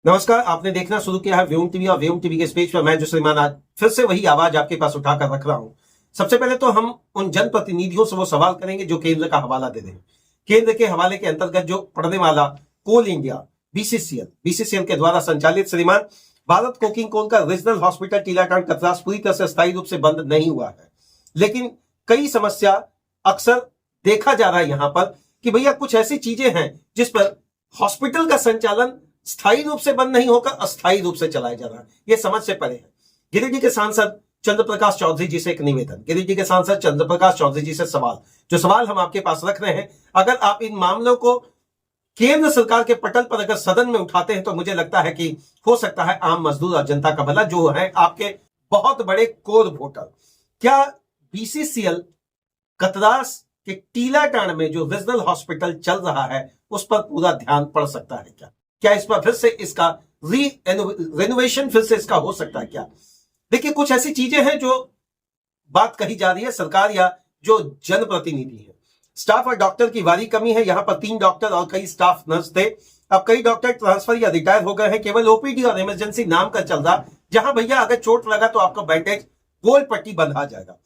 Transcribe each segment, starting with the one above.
नमस्कार, आपने देखना शुरू किया है व्योम टीवी और व्योम टीवी के इस पेज पर मैं जो श्रीमान आज फिर से वही आवाज आपके पास उठाकर रख रहा हूं। सबसे पहले तो हम उन जनप्रतिनिधियों से वो सवाल करेंगे जो केंद्र का हवाला दे रहे हैं। केंद्र के हवाले के अंतर्गत जो पड़ने वाला कोल इंडिया बीसीसीएल के द्वारा संचालित श्रीमान भारत कोकिंग कोल का रीजनल हॉस्पिटल टीलाटांड कतरास पूरी तरह से स्थायी रूप से बंद नहीं हुआ है, लेकिन कई समस्या अक्सर देखा जा रहा है यहाँ पर कि भैया कुछ ऐसी चीजें हैं जिस पर हॉस्पिटल का संचालन स्थायी रूप से बंद नहीं होकर अस्थायी रूप से चलाया जा रहा है। यह समझ से परे है। गिरिडीह के सांसद चंद्र प्रकाश चौधरी जी से एक निवेदन, गिरिडीह के सांसद चंद्र प्रकाश चौधरी जी से सवाल हम आपके पास रख रहे हैं। अगर आप इन मामलों को केंद्र सरकार के पटल पर अगर सदन में उठाते हैं तो मुझे लगता है कि हो सकता है आम मजदूर और जनता का भला, जो है आपके बहुत बड़े कोर वोटर। क्या बीसीसीएल कतरास के टीलाटांड में जो रीजनल हॉस्पिटल चल रहा है उस पर पूरा ध्यान पड़ सकता है? क्या इस पर फिर से इसका रेनोवेशन फिर से इसका हो सकता है क्या? देखिए, कुछ ऐसी चीजें हैं जो बात कही जा रही है सरकार या जो जनप्रतिनिधि है। स्टाफ और डॉक्टर की भारी कमी है। यहां पर 3 डॉक्टर और कई स्टाफ नर्स थे। अब कई डॉक्टर ट्रांसफर या रिटायर हो गए हैं। केवल ओपीडी और इमरजेंसी नाम का चल रहा, जहां भैया अगर चोट लगा तो आपका बैंडेज गोल पट्टी बंधा जाएगा।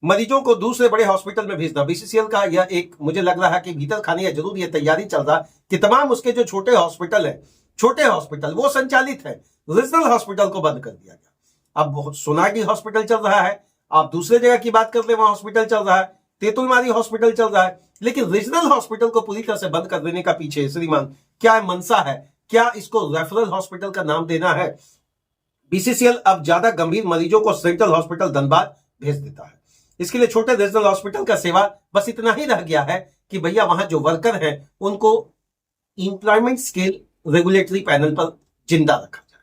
मरीजों को दूसरे बड़े हॉस्पिटल में भेजना, बीसीसीएल का यह एक मुझे लग रहा है कि भीतर खाने या जरूर यह तैयारी चल रहा कि तमाम उसके जो छोटे हॉस्पिटल वो संचालित है, रीजनल हॉस्पिटल को बंद कर दिया गया। अब सोनागी हॉस्पिटल चल रहा है, आप दूसरे जगह की बात करते हैं वहां हॉस्पिटल चल रहा है, तेतुलमारी हॉस्पिटल चल रहा है, लेकिन रीजनल हॉस्पिटल को पूरी तरह से बंद कर देने का पीछे श्रीमान क्या मंशा है? क्या इसको रेफरल हॉस्पिटल का नाम देना है? बीसीसीएल अब ज्यादा गंभीर मरीजों को सेंट्रल हॉस्पिटल धनबाद भेज देता है। इसके लिए छोटे रीजनल हॉस्पिटल का सेवा बस इतना ही रह गया है कि भैया वहां जो वर्कर हैं उनको एम्प्लॉयमेंट स्केल रेगुलेटरी पैनल पर जिंदा रखा जाए।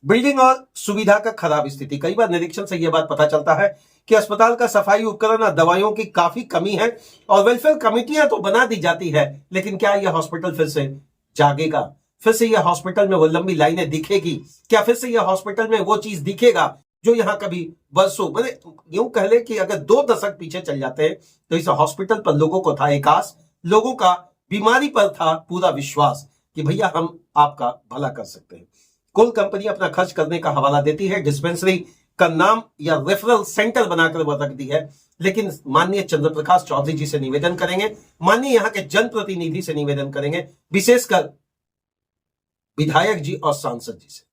बिल्डिंग और सुविधा का खराब स्थिति, कई बार निरीक्षण से यह बात पता चलता है कि अस्पताल का सफाई उपकरण और दवाइयों की काफी कमी है और वेलफेयर कमेटियां तो बना दी जाती है, लेकिन क्या यह हॉस्पिटल फिर से जागेगा? फिर से यह हॉस्पिटल में वो लंबी लाइनें दिखेगी? क्या फिर से यह हॉस्पिटल में वो चीज दिखेगा जो यहां कभी वर्षों, मैंने यूं कह ले कि अगर 2 दशक पीछे चल जाते हैं तो इस हॉस्पिटल पर लोगों को था एक आस, लोगों का बीमारी पर था पूरा विश्वास कि भैया हम आपका भला कर सकते हैं। कोल कंपनी अपना खर्च करने का हवाला देती है, डिस्पेंसरी का नाम या रेफरल सेंटर बनाकर वो रख दी है, लेकिन माननीय चंद्र प्रकाश चौधरी जी से निवेदन करेंगे, माननीय यहाँ के जनप्रतिनिधि से निवेदन करेंगे, विशेषकर विधायक जी और सांसद जी से,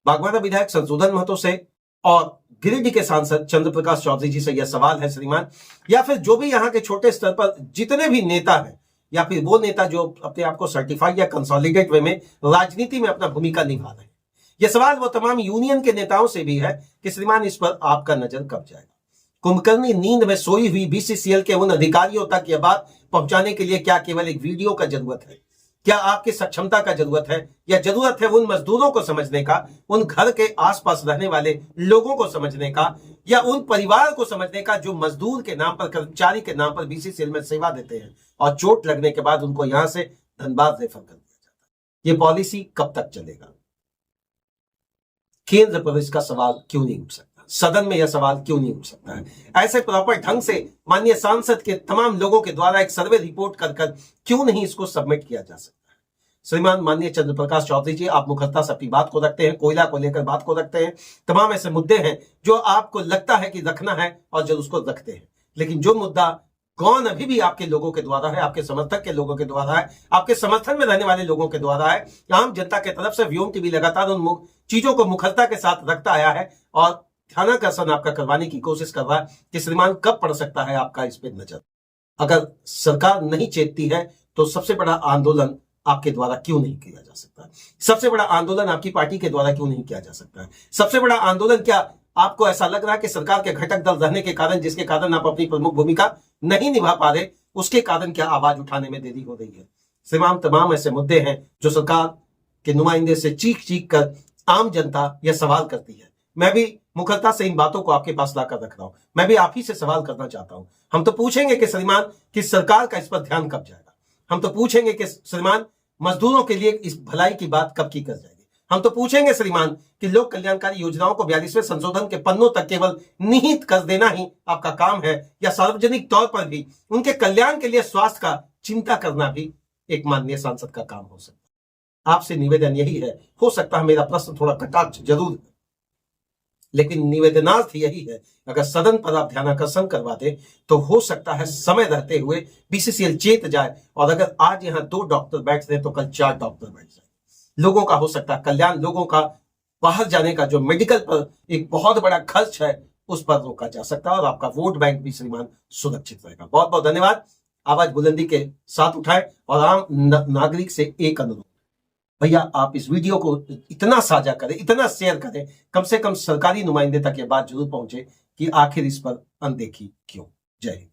बागवाना विधायक संशोधन महतो से और गिरिडीह के सांसद चंद्र प्रकाश चौधरी जी से यह सवाल है श्रीमान, या फिर जो भी यहाँ के छोटे स्तर पर जितने भी नेता हैं या फिर वो नेता जो अपने आप को सर्टिफाइड या कंसोलिडेट वे में राजनीति में अपना भूमिका निभा रहे हैं, यह सवाल वो तमाम यूनियन के नेताओं से भी है कि श्रीमान इस पर आपका नजर कब जाएगा? कुंभकर्णी नींद में सोई हुई बीसीसीएल के उन अधिकारियों तक यह बात पहुंचाने के लिए क्या केवल एक वीडियो का जरूरत है? क्या आपकी सक्षमता का जरूरत है, या जरूरत है उन मजदूरों को समझने का, उन घर के आसपास रहने वाले लोगों को समझने का, या उन परिवार को समझने का जो मजदूर के नाम पर, कर्मचारी के नाम पर बीसीसीएल में सेवा देते हैं और चोट लगने के बाद उनको यहां से धनबाद रेफर कर दिया जाता है? यह पॉलिसी कब तक चलेगा? केंद्र पर इसका सवाल क्यों नहीं उठ सकता? सदन में यह सवाल क्यों नहीं उठ सकता है? ऐसे प्रॉपर ढंग से माननीय सांसद के तमाम लोगों के द्वारा एक सर्वे रिपोर्ट कर क्यों नहीं इसको सबमिट किया जा सकता है? श्रीमान माननीय चंद्र प्रकाश चौधरी जी, आप मुखरता से अपनी बात को रखते हैं, कोयला को लेकर बात को रखते हैं, तमाम ऐसे मुद्दे हैं जो आपको लगता है कि रखना है और जब उसको रखते हैं, लेकिन जो मुद्दा कौन अभी भी आपके लोगों के द्वारा है, आपके समर्थक के लोगों के द्वारा है, आपके समर्थन में रहने वाले लोगों के द्वारा है, आम जनता की तरफ से व्योम टीवी लगातार उन चीजों को मुखरता के साथ रखता आया है और ध्यानाकर्षण आपका करवाने की कोशिश कर रहा है कि श्रीमान कब पड़ सकता है आपका इस पे नजर? अगर सरकार नहीं चेतती है तो सबसे बड़ा आंदोलन आपके द्वारा क्यों नहीं किया जा सकता? सबसे बड़ा आंदोलन आपकी पार्टी के द्वारा क्यों नहीं किया जा सकता है? सबसे बड़ा आंदोलन क्या आपको ऐसा लग रहा है कि सरकार के घटक दल रहने के कारण, जिसके कारण आप अपनी प्रमुख भूमिका नहीं निभा पा रहे, उसके कारण क्या आवाज उठाने में देरी हो रही है? श्रीमान तमाम ऐसे मुद्दे हैं जो सरकार के नुमाइंदे से चीख कर आम जनता यह सवाल करती है। मैं भी मुखरता से इन बातों को आपके पास लाकर रख रहा हूं। मैं भी आप ही से सवाल करना चाहता हूं। हम तो पूछेंगे कि श्रीमान कि सरकार का इस पर ध्यान कब जाएगा? हम तो पूछेंगे कि श्रीमान मजदूरों के लिए इस भलाई की बात कब की कर जाएगी? हम तो पूछेंगे श्रीमान कि लोक कल्याणकारी योजनाओं को 42वें संशोधन के पन्नों तक केवल निहित कर देना ही आपका काम है, या सार्वजनिक तौर पर भी उनके कल्याण के लिए स्वास्थ्य का चिंता करना भी एक माननीय सांसद का काम हो सकता है? आपसे निवेदन यही है, हो सकता है मेरा प्रश्न थोड़ा कटाक्ष जरूर है, लेकिन निवेदनार्थ यही है, अगर सदन पर आप ध्यानाकर्षण करवा दें तो हो सकता है समय रहते हुए बीसीसीएल चेत जाए, और अगर आज यहां 2 डॉक्टर बैठ रहे तो कल 4 डॉक्टर बैठ जाए। लोगों का हो सकता है कल्याण, लोगों का बाहर जाने का जो मेडिकल पर एक बहुत बड़ा खर्च है उस पर रोका जा सकता है, और आपका वोट बैंक भी श्रीमान सुरक्षित रहेगा। बहुत बहुत धन्यवाद। आवाज बुलंदी के साथ उठाएं, और आम नागरिक से एक अनुरोध, भैया आप इस वीडियो को इतना साझा करें, इतना शेयर करें, कम से कम सरकारी नुमाइंदे तक ये बात जरूर पहुंचे कि आखिर इस पर अनदेखी क्यों। जय हिंद।